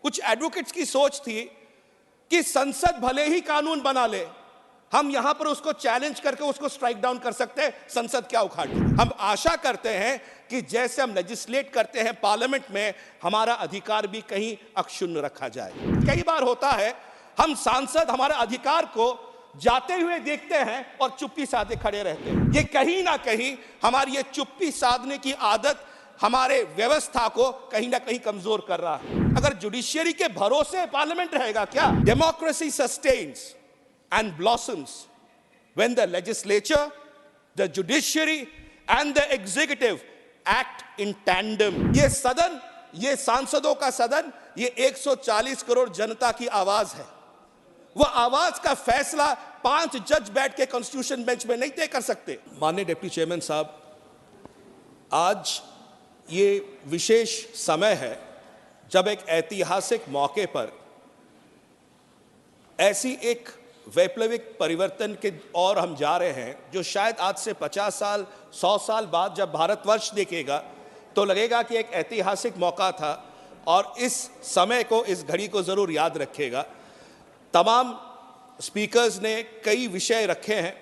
कुछ एडवोकेट्स की सोच थी कि संसद भले ही कानून बना ले, हम यहां पर उसको चैलेंज करके उसको स्ट्राइक डाउन कर सकते हैं, संसद क्या उखाड़ ले। हम आशा करते हैं कि जैसे हम लेजिस्लेट करते हैं पार्लियामेंट में, हमारा अधिकार भी कहीं अक्षुण्ण रखा जाए। कई बार होता है हम सांसद हमारे अधिकार को जाते हुए देखते हैं और चुप्पी साधे खड़े रहते हैं। ये कहीं ना कहीं हमारी ये चुप्पी साधने की आदत हमारे व्यवस्था को कहीं ना कहीं कमजोर कर रहा है। अगर जुडिशियरी के भरोसे पार्लियामेंट रहेगा क्या? Democracy sustains and blossoms when the legislature, the judiciary and the executive act in tandem। ये सदन, ये सांसदों का सदन, ये 140 करोड़ जनता की आवाज है। वो आवाज का फैसला 5 जज बैठ के कॉन्स्टिट्यूशन बेंच में नहीं तय कर सकते। माननीय डिप्टी चेयरमैन साहब, आज ये विशेष समय है जब एक ऐतिहासिक मौके पर ऐसी एक वैप्लविक परिवर्तन के और हम जा रहे हैं, जो शायद आज से 50 साल 100 साल बाद जब भारतवर्ष देखेगा तो लगेगा कि एक ऐतिहासिक मौका था, और इस समय को, इस घड़ी को ज़रूर याद रखेगा। तमाम स्पीकर्स ने कई विषय रखे हैं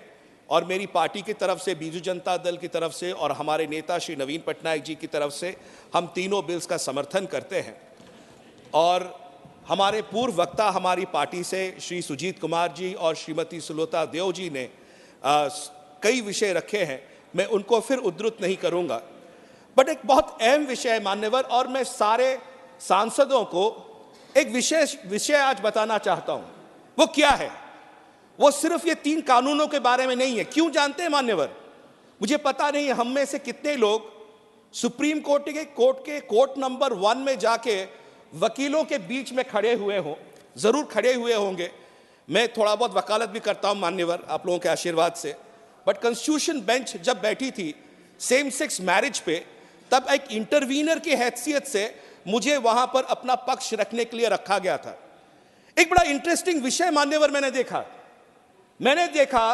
और मेरी पार्टी की तरफ से, बीजू जनता दल की तरफ से और हमारे नेता श्री नवीन पटनायक जी की तरफ से हम तीनों बिल्स का समर्थन करते हैं। और हमारे पूर्व वक्ता हमारी पार्टी से श्री सुजीत कुमार जी और श्रीमती सुलोता देव जी ने कई विषय रखे हैं, मैं उनको फिर उद्धृत नहीं करूंगा। बट एक बहुत अहम विषय है मान्यवर, और मैं सारे सांसदों को एक विशेष विषय आज बताना चाहता हूं। वो क्या है? वो सिर्फ ये 3 कानूनों के बारे में नहीं है। क्यों जानते हैं मान्यवर? मुझे पता नहीं हम में से कितने लोग सुप्रीम कोर्ट के कोर्ट नंबर 1 में जाके वकीलों के बीच में खड़े हुए हों। जरूर खड़े हुए होंगे, मैं थोड़ा बहुत वकालत भी करता हूं मान्यवर, आप लोगों के आशीर्वाद से। बट कॉन्स्टिट्यूशन बेंच जब बैठी थी सेम सेक्स मैरिज पे, तब एक इंटरवीनर की हैसियत से मुझे वहां पर अपना पक्ष रखने के लिए रखा गया था। एक बड़ा इंटरेस्टिंग विषय मान्यवर मैंने देखा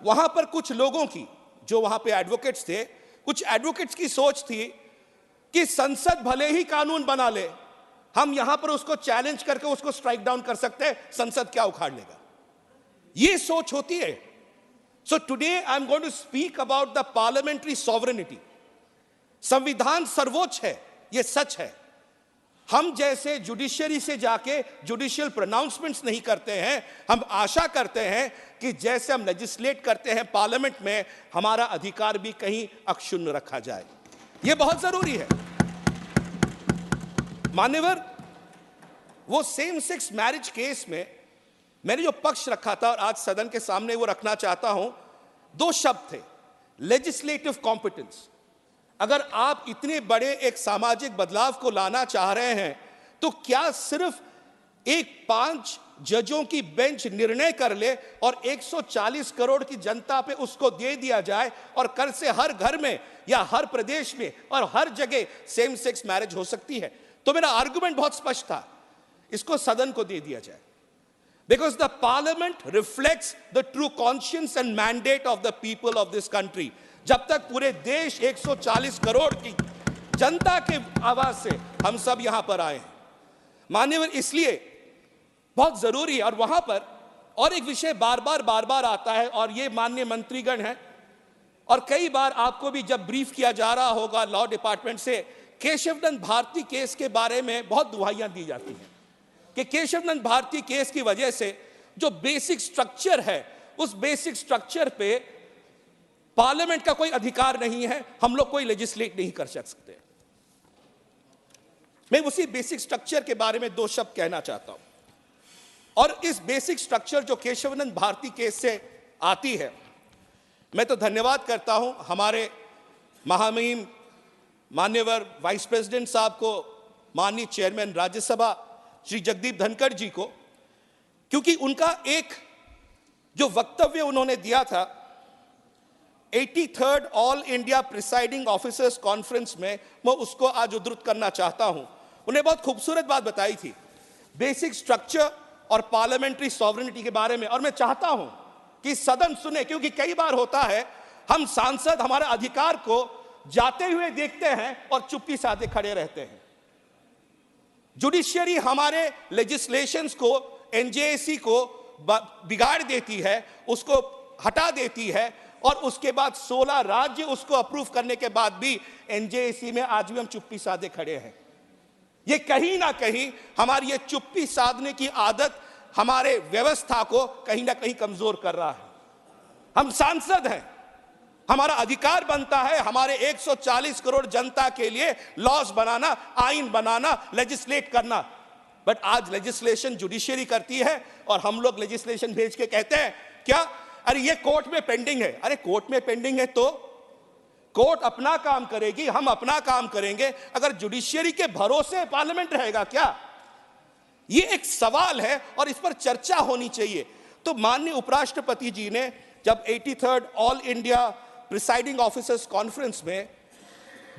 वहां पर कुछ लोगों की, जो वहां पे एडवोकेट्स थे, कुछ एडवोकेट्स की सोच थी कि संसद भले ही कानून बना ले, हम यहां पर उसको चैलेंज करके उसको स्ट्राइक डाउन कर सकते हैं, संसद क्या उखाड़ लेगा। ये सोच होती है। So today I am going to speak about the parliamentary sovereignty. संविधान सर्वोच्च है, यह सच है। हम जैसे जुडिशियरी से जाके जुडिशियल प्रोनाउंसमेंट्स नहीं करते हैं। हम आशा करते हैं कि जैसे हम लेजिस्लेट करते हैं पार्लियामेंट में, हमारा अधिकार भी कहीं अक्षुण्ण रखा जाए। यह बहुत जरूरी है मान्यवर। वो सेम सेक्स मैरिज केस में मैंने जो पक्ष रखा था और आज सदन के सामने वो रखना चाहता हूं, 2 शब्द थे, लेजिस्लेटिव कॉम्पिटेंस। अगर आप इतने बड़े एक सामाजिक बदलाव को लाना चाह रहे हैं, तो क्या सिर्फ एक 5 जजों की बेंच निर्णय कर ले और 140 करोड़ की जनता पे उसको दे दिया जाए और कल से हर घर में या हर प्रदेश में और हर जगह सेम सेक्स मैरिज हो सकती है? तो मेरा आर्गुमेंट बहुत स्पष्ट था, इसको सदन को दे दिया जाए। Because the parliament reflects the true conscience and mandate of the people of this country. जब तक पूरे देश 140 करोड़ की जनता के आवाज से हम सब यहां पर आए हैं मान्यवर, इसलिए बहुत जरूरी है। और वहां पर और एक विषय बार बार आता है, और ये माननीय मंत्रीगण हैं, और कई बार आपको भी जब ब्रीफ किया जा रहा होगा लॉ डिपार्टमेंट से, केशवनंद भारती केस के बारे में बहुत दुहाइयां दी जाती हैं कि केशवनंद भारती केस की वजह से जो बेसिक स्ट्रक्चर है, उस बेसिक स्ट्रक्चर पे पार्लियामेंट का कोई अधिकार नहीं है, हम लोग कोई लेजिस्लेट नहीं कर सकते। मैं उसी बेसिक स्ट्रक्चर के बारे में 2 शब्द कहना चाहता हूं। और इस बेसिक स्ट्रक्चर जो केशवनंद भारती केस से आती है, मैं तो धन्यवाद करता हूं हमारे महामहिम मान्यवर वाइस प्रेसिडेंट साहब को, माननीय चेयरमैन राज्यसभा श्री जगदीप धनखड़ जी को, क्योंकि उनका एक जो वक्तव्य उन्होंने दिया था 83rd all India presiding officers conference में, मैं उसको आज उद्धृत करना चाहता हूं। उन्हें बहुत खूबसूरत बात बताई थी बेसिक स्ट्रक्चर और पार्लियामेंट्री सॉवरेनिटी के बारे में, और मैं चाहता हूं कि सदन सुने, क्योंकि कई बार होता है हम सांसद हमारे अधिकार को जाते हुए देखते हैं और चुप्पी साधे खड़े रहते हैं। जुडिशियरी हमारे लेजिस्लेशंस को, एनजेएसी को बिगाड़ देती है, उसको हटा देती है, और उसके बाद 16 राज्य उसको अप्रूव करने के बाद भी एनजेएसी में आज भी हम चुप्पी साधे खड़े हैं। ये कहीं ना कहीं हमारी ये चुप्पी साधने की आदत हमारे व्यवस्था को कहीं ना कहीं कमजोर कर रहा है। हम सांसद हैं, हमारा अधिकार बनता है हमारे 140 करोड़ जनता के लिए लॉज बनाना, आइन बनाना, लेजिस्लेट करना, बट आज लेजिस्लेशन जुडिशियरी करती है और हम लोग लेजिस्लेशन भेज के कहते हैं क्या, अरे ये कोर्ट में पेंडिंग है। अरे कोर्ट में पेंडिंग है तो कोर्ट अपना काम करेगी, हम अपना काम करेंगे। अगर जुडिशियरी के भरोसे पार्लियामेंट रहेगा क्या? ये एक सवाल है और इस पर चर्चा होनी चाहिए। तो माननीय उपराष्ट्रपति जी ने जब 83rd all India presiding officers conference में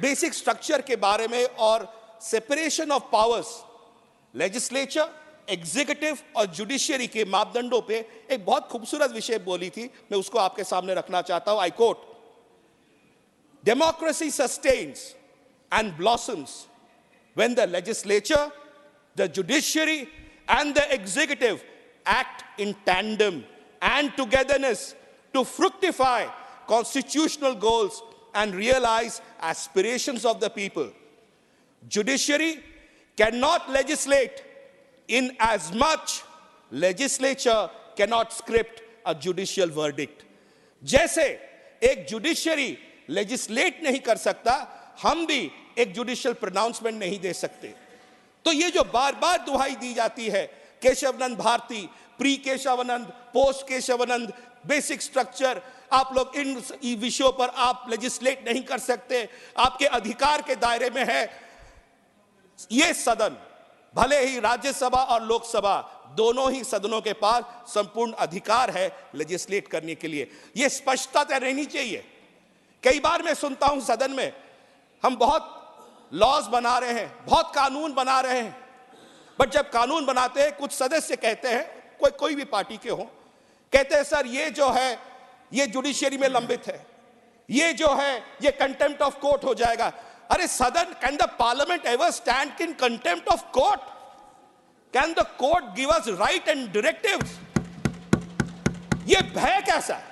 बेसिक स्ट्रक्चर के बारे में और separation of powers, legislature, executive और जुडिशियरी के मापदंडों पे एक बहुत खूबसूरत विषय बोली थी, मैं उसको आपके सामने रखना चाहता हूं। I quote, democracy sustains and blossoms when the legislature, the judiciary and the executive act in tandem and togetherness to fructify constitutional goals and realize aspirations of the people. Judiciary cannot legislate in as much legislature cannot script a judicial verdict. जैसे एक judiciary legislate नहीं कर सकता, हम भी एक judicial pronouncement नहीं दे सकते। तो ये जो बार बार दुहाई दी जाती है, Kesavananda Bharati, pre Kesavananda, post Kesavananda, basic structure, आप लोग इन विषयों पर आप लेजिस्लेट नहीं कर सकते, आपके अधिकार के दायरे में है। ये सदन, भले ही राज्यसभा और लोकसभा दोनों ही सदनों के पास संपूर्ण अधिकार है लेजिस्लेट करने के लिए। ये स्पष्टता रहनी चाहिए। कई बार मैं सुनता हूं सदन में, हम बहुत लॉज बना रहे हैं, बहुत कानून बना रहे हैं, बट जब कानून बनाते हैं कुछ सदस्य कहते हैं, कोई भी पार्टी के हो, कहते हैं सर ये जो है ये जुडिशियरी में लंबित है, ये जो है ये कंटेम्प्ट ऑफ कोर्ट हो जाएगा। अरे सदन, can the parliament ever stand in contempt of court? Can the court give us right and directives? ये भय कैसा है?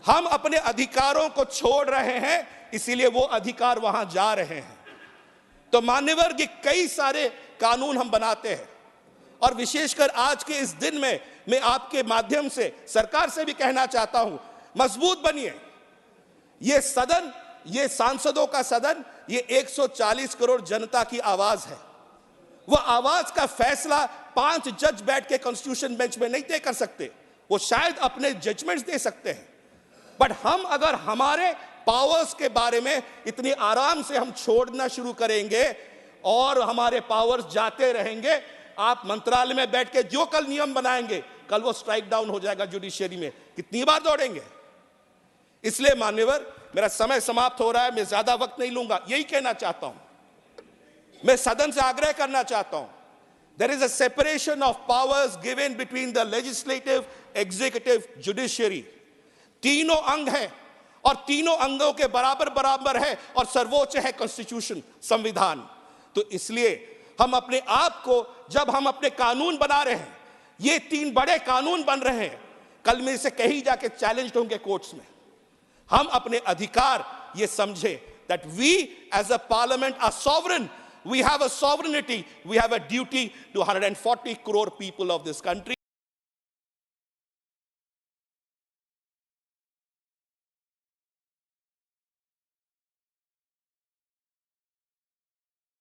हम अपने अधिकारों को छोड़ रहे हैं, इसीलिए वो अधिकार वहां जा रहे हैं। तो मान्यवर, ये कई सारे कानून हम बनाते हैं, और विशेषकर आज के इस दिन में मैं आपके माध्यम से सरकार से भी कहना चाहता हूं, मजबूत बनिए। ये सदन, ये सांसदों का सदन, ये 140 करोड़ जनता की आवाज है। वह आवाज का फैसला 5 जज बैठ के कॉन्स्टिट्यूशन बेंच में नहीं तय कर सकते, वो शायद अपने जजमेंट्स दे सकते हैं, बट हम अगर हमारे पावर्स के बारे में इतनी आराम से हम छोड़ना शुरू करेंगे और हमारे पावर्स जाते रहेंगे, आप मंत्रालय में बैठ के जो कल नियम बनाएंगे, कल वो स्ट्राइक डाउन हो जाएगा जुडिशियरी में। कितनी बार दौड़ेंगे? इसलिए मान्यवर, मेरा समय समाप्त हो रहा है, मैं ज्यादा वक्त नहीं लूंगा। यही कहना चाहता हूं, मैं सदन से आग्रह करना चाहता हूं, there is a separation of powers given between the legislative, executive, judiciary. तीनों अंग हैं और तीनों अंगों के बराबर बराबर है, और सर्वोच्च है कॉन्स्टिट्यूशन, संविधान। तो इसलिए हम अपने आप को, जब हम अपने कानून बना रहे हैं, ये 3 बड़े कानून बन रहे हैं, कल में से कहीं जाके चैलेंज होंगे कोर्ट्स में, हम अपने अधिकार ये समझे that we as a parliament are sovereign, we have a sovereignty, we have a duty to 140 crore people of this country.